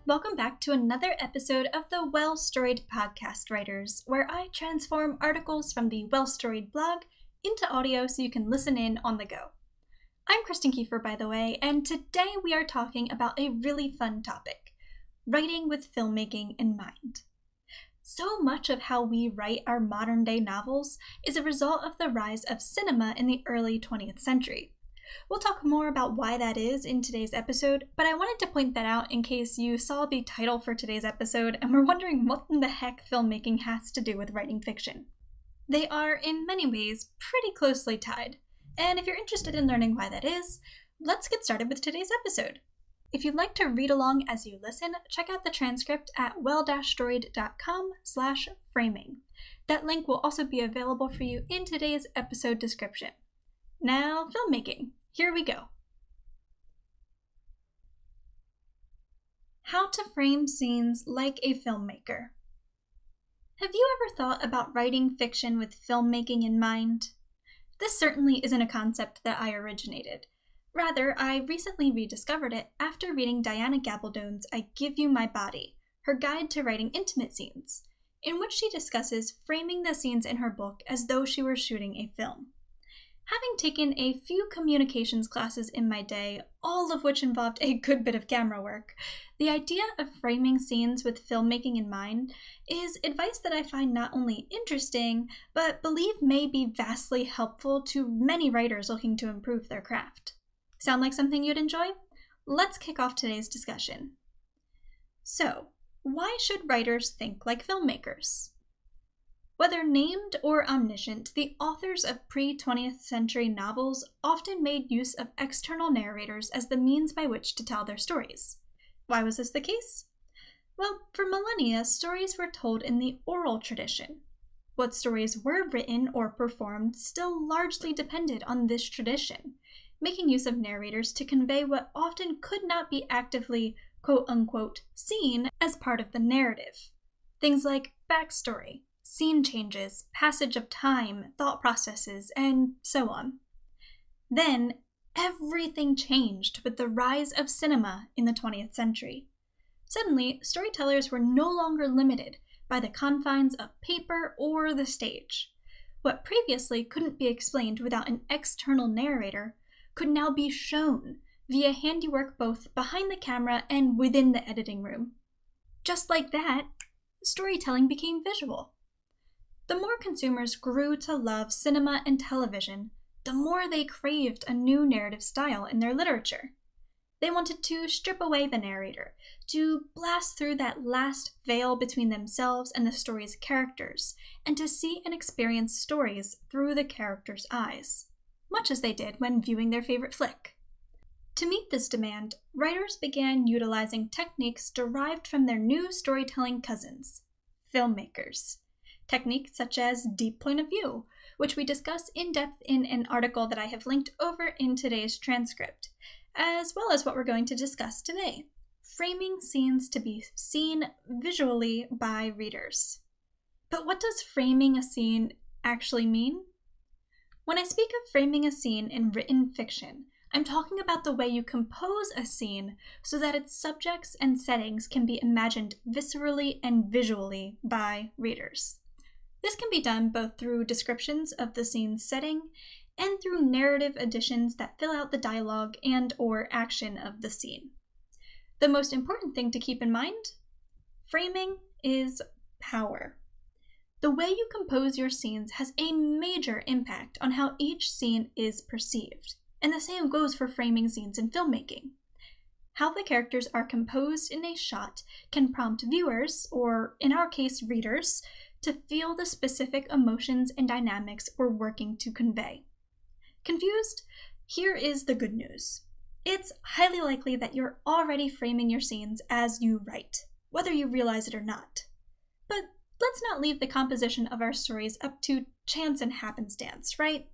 Welcome back to another episode of the Well-Storied Podcast Writers, where I transform articles from the Well-Storied blog into audio so you can listen in on the go. I'm Kristen Kieffer, by the way, and today we are talking about a really fun topic, writing with filmmaking in mind. So much of how we write our modern-day novels is a result of the rise of cinema in the early 20th century. We'll talk more about why that is in today's episode, but I wanted to point that out in case you saw the title for today's episode and were wondering what in the heck filmmaking has to do with writing fiction. They are, in many ways, pretty closely tied, and if you're interested in learning why that is, let's get started with today's episode. If you'd like to read along as you listen, check out the transcript at well-storied.com/framing. That link will also be available for you in today's episode description. Now, filmmaking. Here we go. How to frame scenes like a filmmaker. Have you ever thought about writing fiction with filmmaking in mind? This certainly isn't a concept that I originated. Rather, I recently rediscovered it after reading Diana Gabaldon's I Give You My Body, her guide to writing intimate scenes, in which she discusses framing the scenes in her book as though she were shooting a film. Having taken a few communications classes in my day, all of which involved a good bit of camera work, the idea of framing scenes with filmmaking in mind is advice that I find not only interesting, but believe may be vastly helpful to many writers looking to improve their craft. Sound like something you'd enjoy? Let's kick off today's discussion. So, why should writers think like filmmakers? Whether named or omniscient, the authors of pre-20th century novels often made use of external narrators as the means by which to tell their stories. Why was this the case? Well, for millennia, stories were told in the oral tradition. What stories were written or performed still largely depended on this tradition, making use of narrators to convey what often could not be actively, quote-unquote, seen as part of the narrative. Things like backstory, scene changes, passage of time, thought processes, and so on. Then, everything changed with the rise of cinema in the 20th century. Suddenly, storytellers were no longer limited by the confines of paper or the stage. What previously couldn't be explained without an external narrator could now be shown via handiwork both behind the camera and within the editing room. Just like that, storytelling became visual. The more consumers grew to love cinema and television, the more they craved a new narrative style in their literature. They wanted to strip away the narrator, to blast through that last veil between themselves and the story's characters, and to see and experience stories through the characters' eyes, much as they did when viewing their favorite flick. To meet this demand, writers began utilizing techniques derived from their new storytelling cousins, filmmakers. Techniques such as deep point of view, which we discuss in depth in an article that I have linked over in today's transcript, as well as what we're going to discuss today, framing scenes to be seen visually by readers. But what does framing a scene actually mean? When I speak of framing a scene in written fiction, I'm talking about the way you compose a scene so that its subjects and settings can be imagined viscerally and visually by readers. This can be done both through descriptions of the scene's setting and through narrative additions that fill out the dialogue and/or action of the scene. The most important thing to keep in mind? Framing is power. The way you compose your scenes has a major impact on how each scene is perceived, and the same goes for framing scenes in filmmaking. How the characters are composed in a shot can prompt viewers, or in our case readers, to feel the specific emotions and dynamics we're working to convey. Confused? Here is the good news. It's highly likely that you're already framing your scenes as you write, whether you realize it or not. But let's not leave the composition of our stories up to chance and happenstance, right?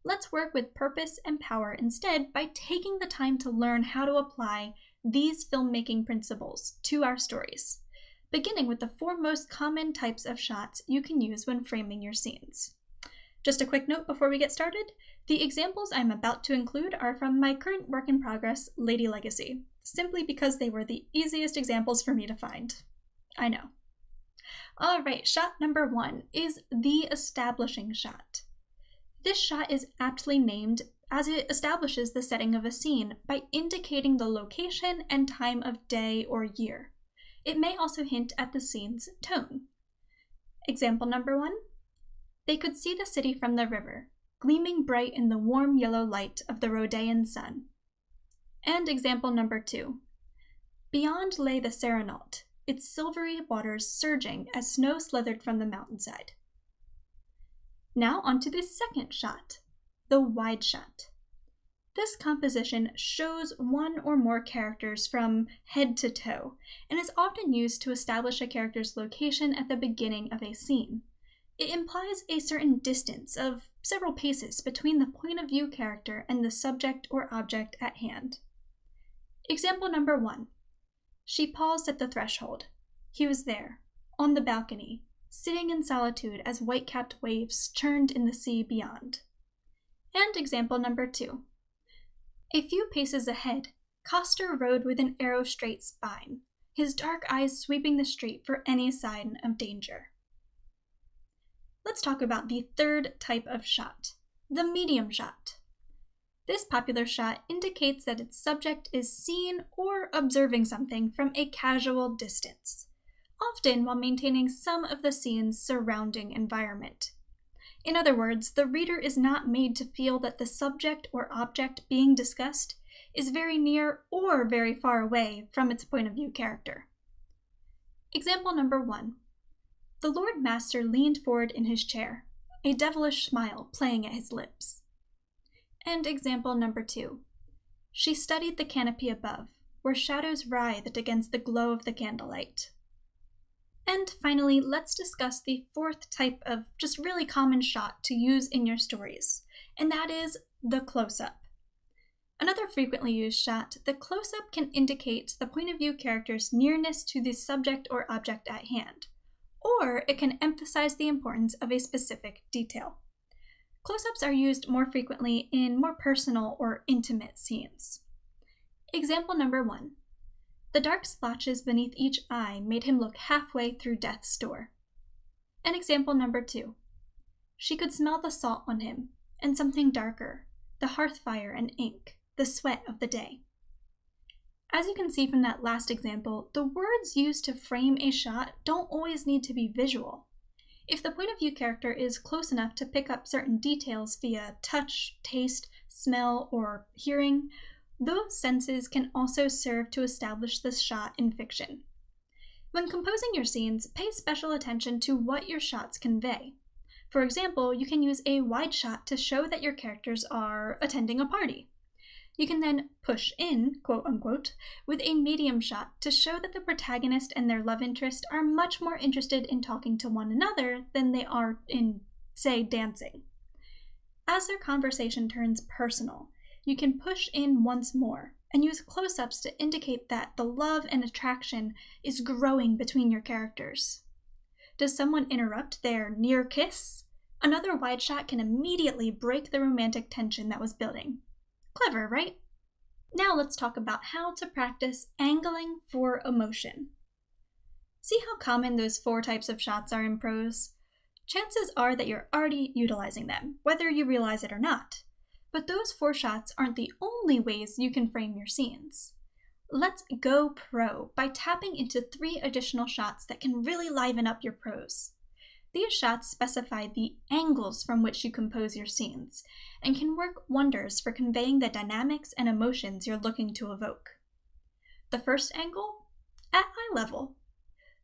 Let's work with purpose and power instead by taking the time to learn how to apply these filmmaking principles to our stories, beginning with the four most common types of shots you can use when framing your scenes. Just a quick note before we get started, the examples I'm about to include are from my current work in progress, Lady Legacy. simply because they were the easiest examples for me to find. I know. All right, shot number 1 is the establishing shot. This shot is aptly named as it establishes the setting of a scene by indicating the location and time of day or year. It may also hint at the scene's tone. Example number 1. They could see the city from the river, gleaming bright in the warm yellow light of the Rhodean sun. And example number 2. Beyond lay the Serenalt, its silvery waters surging as snow slithered from the mountainside. Now onto the second shot, the wide shot. This composition shows one or more characters from head to toe, and is often used to establish a character's location at the beginning of a scene. It implies a certain distance of several paces between the point of view character and the subject or object at hand. Example number 1. She paused at the threshold. He was there, on the balcony, sitting in solitude as white-capped waves churned in the sea beyond. And example number 2. A few paces ahead, Coster rode with an arrow-straight spine, his dark eyes sweeping the street for any sign of danger. Let's talk about the third type of shot, the medium shot. This popular shot indicates that its subject is seen or observing something from a casual distance, often while maintaining some of the scene's surrounding environment. In other words, the reader is not made to feel that the subject or object being discussed is very near or very far away from its point of view character. Example number 1. The Lord Master leaned forward in his chair, a devilish smile playing at his lips. And example number 2. She studied the canopy above, where shadows writhed against the glow of the candlelight. And finally, let's discuss the fourth type of just really common shot to use in your stories, and that is the close-up. Another frequently used shot, the close-up can indicate the point of view character's nearness to the subject or object at hand, or it can emphasize the importance of a specific detail. Close-ups are used more frequently in more personal or intimate scenes. Example number 1. The dark splotches beneath each eye made him look halfway through death's door. And example number 2. She could smell the salt on him, and something darker, the hearth fire and ink, the sweat of the day. As you can see from that last example, the words used to frame a shot don't always need to be visual. If the point of view character is close enough to pick up certain details via touch, taste, smell, or hearing, those senses can also serve to establish the shot in fiction. When composing your scenes, pay special attention to what your shots convey. For example, you can use a wide shot to show that your characters are attending a party. You can then push in, quote unquote, with a medium shot to show that the protagonist and their love interest are much more interested in talking to one another than they are in, say, dancing. As their conversation turns personal, you can push in once more and use close-ups to indicate that the love and attraction is growing between your characters. Does someone interrupt their near kiss? Another wide shot can immediately break the romantic tension that was building. Clever, right? Now let's talk about how to practice angling for emotion. See how common those 4 types of shots are in prose? Chances are that you're already utilizing them, whether you realize it or not. But those 4 shots aren't the only ways you can frame your scenes. Let's go pro by tapping into 3 additional shots that can really liven up your prose. These shots specify the angles from which you compose your scenes, and can work wonders for conveying the dynamics and emotions you're looking to evoke. The first angle? At eye level.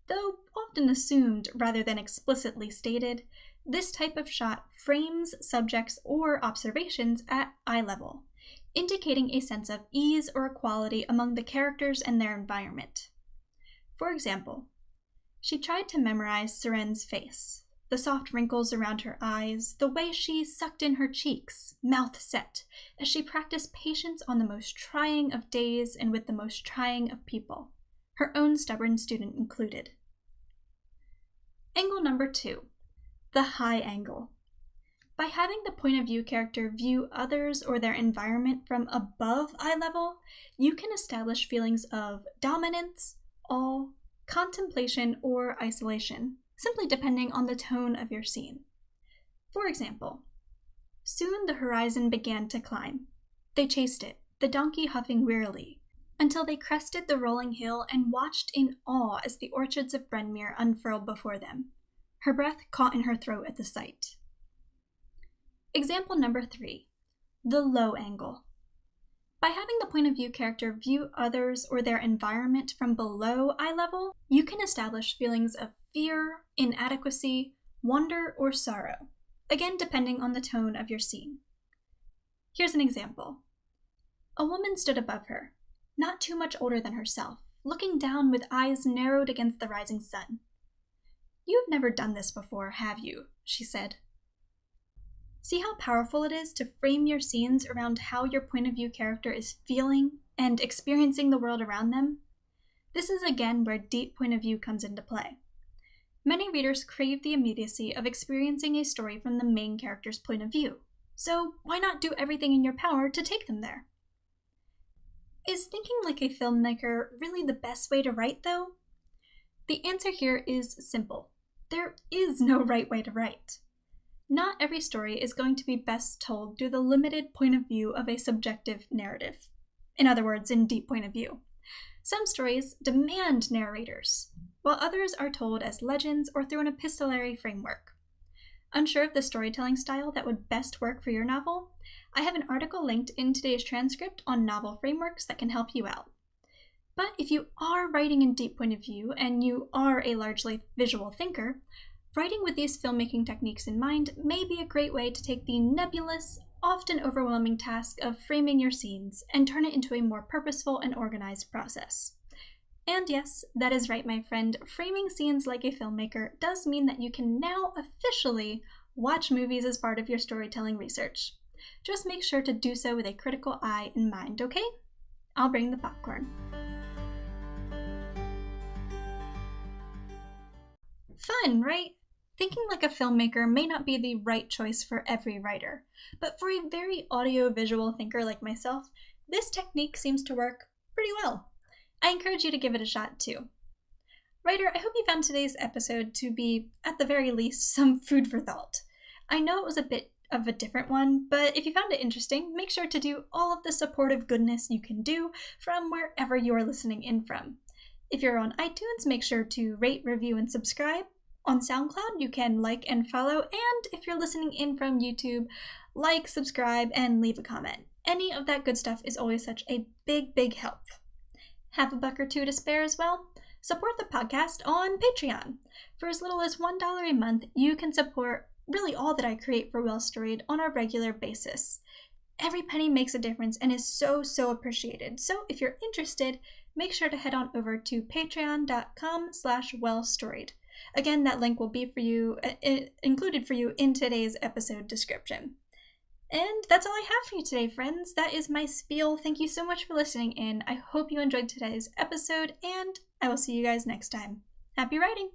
Though often assumed rather than explicitly stated, this type of shot frames subjects or observations at eye level, indicating a sense of ease or equality among the characters and their environment. For example, she tried to memorize Seren's face, the soft wrinkles around her eyes, the way she sucked in her cheeks, mouth set, as she practiced patience on the most trying of days and with the most trying of people, her own stubborn student included. Angle number 2. The high angle. By having the point of view character view others or their environment from above eye level, you can establish feelings of dominance, awe, contemplation, or isolation, simply depending on the tone of your scene. For example, soon the horizon began to climb. They chased it, the donkey huffing wearily, until they crested the rolling hill and watched in awe as the orchards of Brenmere unfurled before them. Her breath caught in her throat at the sight. Example number 3, the low angle. By having the point of view character view others or their environment from below eye level, you can establish feelings of fear, inadequacy, wonder, or sorrow, again depending on the tone of your scene. Here's an example. A woman stood above her, not too much older than herself, looking down with eyes narrowed against the rising sun. "You've never done this before, have you?" she said. See how powerful it is to frame your scenes around how your point of view character is feeling and experiencing the world around them? This is again where deep point of view comes into play. Many readers crave the immediacy of experiencing a story from the main character's point of view, so why not do everything in your power to take them there? Is thinking like a filmmaker really the best way to write, though? The answer here is simple. There is no right way to write. Not every story is going to be best told through the limited point of view of a subjective narrative. In other words, in deep point of view. Some stories demand narrators, while others are told as legends or through an epistolary framework. Unsure of the storytelling style that would best work for your novel? I have an article linked in today's transcript on novel frameworks that can help you out. But if you are writing in deep point of view and you are a largely visual thinker, writing with these filmmaking techniques in mind may be a great way to take the nebulous, often overwhelming task of framing your scenes and turn it into a more purposeful and organized process. And yes, that is right, my friend, framing scenes like a filmmaker does mean that you can now officially watch movies as part of your storytelling research. Just make sure to do so with a critical eye in mind, okay? I'll bring the popcorn. Fun, right? Thinking like a filmmaker may not be the right choice for every writer, but for a very audio-visual thinker like myself, this technique seems to work pretty well. I encourage you to give it a shot too. Writer, I hope you found today's episode to be, at the very least, some food for thought. I know it was a bit of a different one, but if you found it interesting, make sure to do all of the supportive goodness you can do from wherever you are listening in from. If you're on iTunes, make sure to rate, review, and subscribe. On SoundCloud, you can like and follow, and if you're listening in from YouTube, like, subscribe, and leave a comment. Any of that good stuff is always such a big, big help. Have a buck or two to spare as well? Support the podcast on Patreon. For as little as $1 a month, you can support really all that I create for Well-Storied on a regular basis. Every penny makes a difference and is so appreciated. So if you're interested, make sure to head on over to patreon.com/wellstoried. Again, that link will be for you, included for you in today's episode description. And that's all I have for you today, friends. That is my spiel. Thank you so much for listening in. I hope you enjoyed today's episode, and I will see you guys next time. Happy writing!